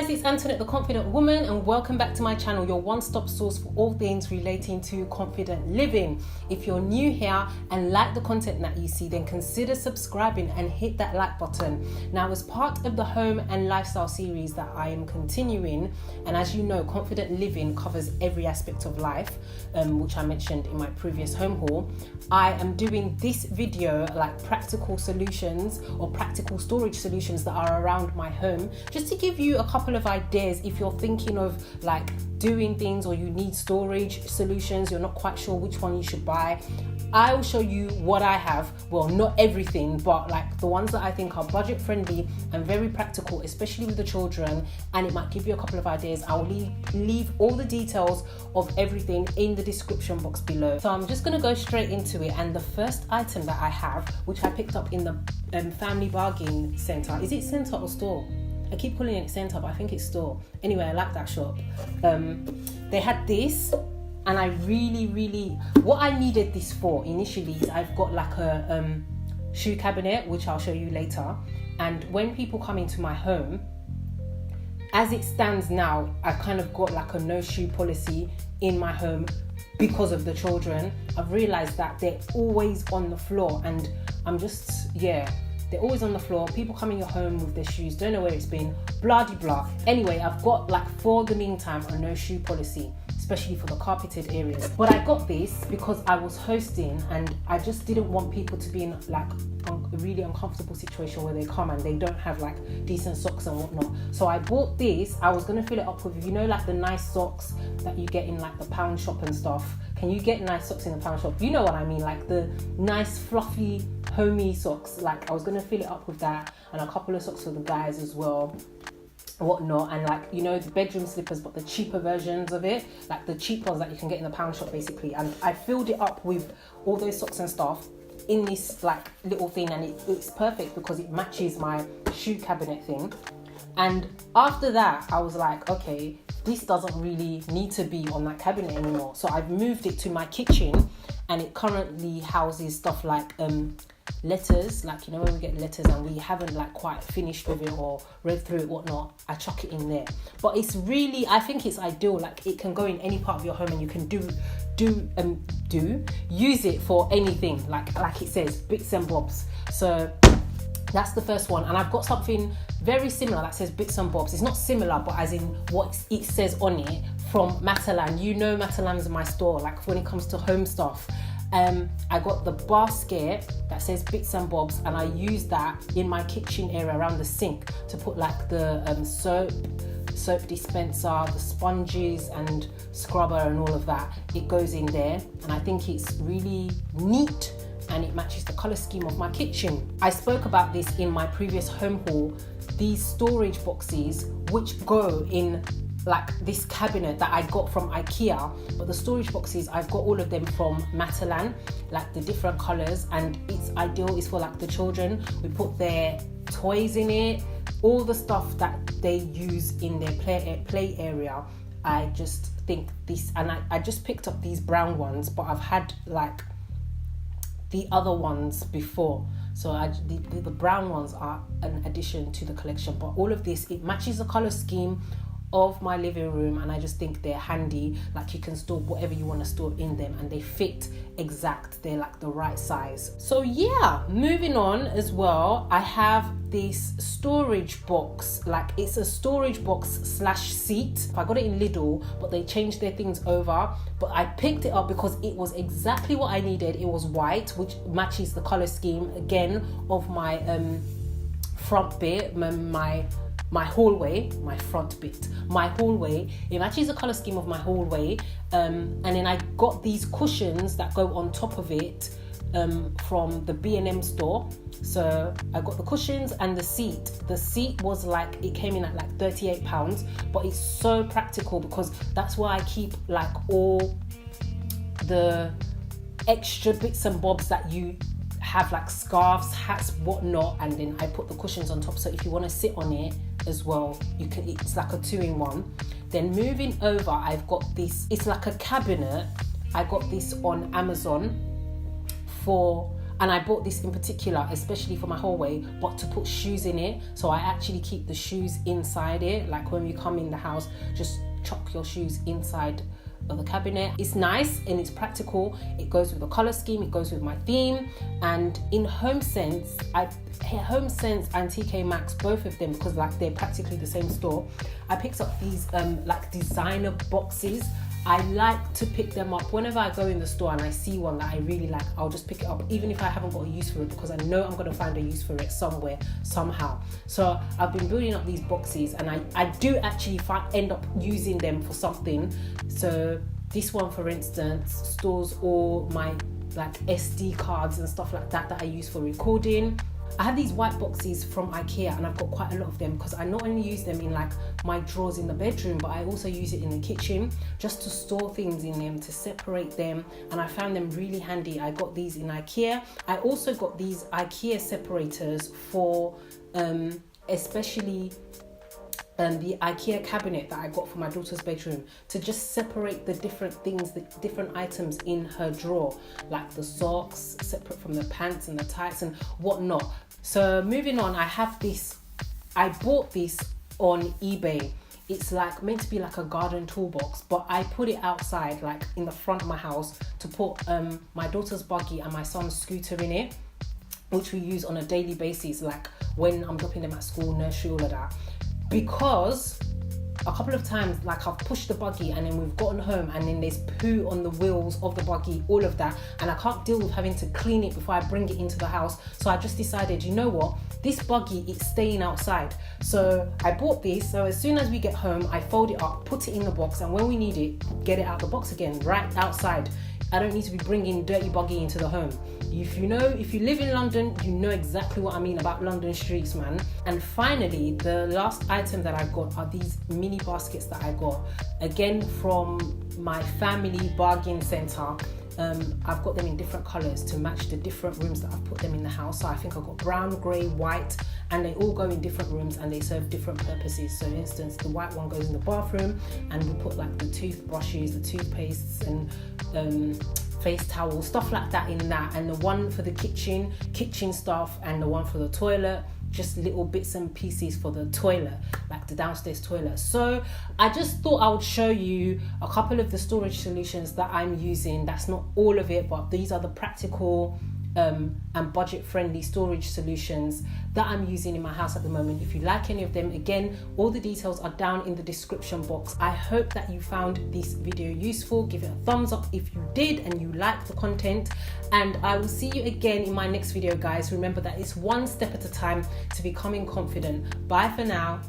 guys, it's Antoinette the Confident Woman, and welcome back to my channel, your one-stop source for all things relating to confident living. If you're new here and like the content that you see, then consider subscribing and hit that like button. Now, as part of the home and lifestyle series that I am continuing, and as you know, confident living covers every aspect of life, which I mentioned in my previous home haul, I am doing this video like practical solutions or practical storage solutions that are around my home, just to give you a couple of ideas if you're thinking of like doing things or you need storage solutions, you're not quite sure which one you should buy. I will show you what I have. Well, not everything, but like the ones that I think are budget friendly and very practical, especially with the children, and it might give you a couple of ideas. I will leave all the details of everything in the description box below. So I'm just going to go straight into it, and the first item that I have, which I picked up in the Family Bargain Centre. Is it centre or store? I keep calling it centre, but I think it's store. Anyway, I like that shop. They had this, and I really, what I needed this for initially is I've got like a shoe cabinet, which I'll show you later. And when people come into my home, as it stands now, I kind of got like a no shoe policy in my home because of the children. I've realized that they're always on the floor, and I'm just, they're always on the floor. People come in your home with their shoes, don't know where it's been, blah de blah. Anyway, I've got like for the meantime a no shoe policy, especially for the carpeted areas. But I got this because I was hosting, and I just didn't want people to be in like a really uncomfortable situation where they come and they don't have like decent socks and whatnot. So I bought this. I was gonna fill it up with, you know, like the nice socks that you get in like the pound shop and stuff. Can you get nice socks in the pound shop? You know what I mean, like the nice fluffy homey socks. Like I was gonna fill it up with that, and a couple of socks for the guys as well, whatnot, and like, you know, the bedroom slippers, but the cheaper versions of it, like the cheap ones that you can get in the pound shop basically. And I filled it up with all those socks and stuff in this like little thing, and it's perfect because it matches my shoe cabinet thing. And after that I was like, okay, this doesn't really need to be on that cabinet anymore, so I've moved it to my kitchen, and it currently houses stuff like letters, like, you know, when we get letters and we haven't like quite finished with it or read through it, whatnot, I chuck it in there. But it's really, I think it's ideal, like it can go in any part of your home, and you can use it for anything, like it says, bits and bobs. So that's the first one. And I've got something very similar that says bits and bobs. It's not similar, but as in what it says on it, from MacLeod. You know, MacLeod's in my store, like when it comes to home stuff. I got the basket that says bits and bobs, and I use that in my kitchen area around the sink to put like the soap dispenser, the sponges and scrubber and all of that. It goes in there, and I think it's really neat, and it matches the color scheme of my kitchen. I spoke about this in my previous home haul, these storage boxes which go in like this cabinet that I got from IKEA, but the storage boxes, I've got all of them from MacLeod, like the different colors, and it's ideal. It's for like the children. We put their toys in it, all the stuff that they use in their play area. I just think this, and I just picked up these brown ones, but I've had like the other ones before, so the brown ones are an addition to the collection. But all of this, it matches the color scheme of my living room, and I just think they're handy. Like you can store whatever you want to store in them, and they fit exact, they're like the right size. So yeah, moving on as well, I have this storage box, like it's a storage box slash seat. I got it in Lidl, but they changed their things over, but I picked it up because it was exactly what I needed. It was white, which matches the color scheme again of my front bit, my hallway, my hallway. It matches the color scheme of my hallway, and then I got these cushions that go on top of it from the B&M store. So I got the cushions and the seat. The seat was like, it came in at like £38, but it's so practical because that's where I keep like all the extra bits and bobs that you have, like scarves, hats, whatnot, and then I put the cushions on top, so if you want to sit on it as well, you can. It's like a 2-in-1. Then moving over, I've got this, it's like a cabinet. I got this on Amazon for And I bought this in particular, especially for my hallway, but to put shoes in it. So I actually keep the shoes inside it. Like when you come in the house, just chuck your shoes inside of the cabinet. It's nice and it's practical. It goes with the color scheme, it goes with my theme. And in HomeSense and TK Maxx, both of them, because like they're practically the same store, I picked up these like designer boxes. I like to pick them up whenever I go in the store and I see one that I really like. I'll just pick it up even if I haven't got a use for it, because I know I'm going to find a use for it somewhere, somehow. So I've been building up these boxes, and I do actually end up using them for something. So this one, for instance, stores all my like SD cards and stuff like that I use for recording. I have these white boxes from IKEA, and I've got quite a lot of them because I not only use them in like my drawers in the bedroom, but I also use it in the kitchen just to store things in them, to separate them, and I found them really handy. I got these in IKEA. I also got these IKEA separators for especially the IKEA cabinet that I got for my daughter's bedroom, to just separate the different things, the different items in her drawer, like the socks separate from the pants and the tights and whatnot. So moving on, I bought this on eBay. It's like meant to be like a garden toolbox, but I put it outside, like in the front of my house, to put my daughter's buggy and my son's scooter in it, which we use on a daily basis, like when I'm dropping them at school, nursery, all of that. Because a couple of times, like I've pushed the buggy and then we've gotten home and then there's poo on the wheels of the buggy, all of that, and I can't deal with having to clean it before I bring it into the house. So I just decided, you know what, this buggy is staying outside. So I bought this, so as soon as we get home, I fold it up, put it in the box, and when we need it, get it out the box again, right outside. I don't need to be bringing dirty buggy into the home. If you live in London, you know exactly what I mean about London streets, man. And finally, the last item that I got are these mini baskets that I got, again from my family bargain centre. I've got them in different colours to match the different rooms that I've put them in the house. So I think I've got brown, grey, white, and they all go in different rooms and they serve different purposes. So for instance, the white one goes in the bathroom, and we put like the toothbrushes, the toothpastes, and face towels, stuff like that in that. And the one for the kitchen stuff, and the one for the toilet, just little bits and pieces for the toilet, like the downstairs toilet. So I just thought I would show you a couple of the storage solutions that I'm using. That's not all of it, but these are the practical and budget-friendly storage solutions that I'm using in my house at the moment. If you like any of them, again, all the details are down in the description box. I hope that you found this video useful. Give it a thumbs up if you did and you like the content, and I will see you again in my next video, guys. Remember that it's one step at a time to becoming confident. Bye for now.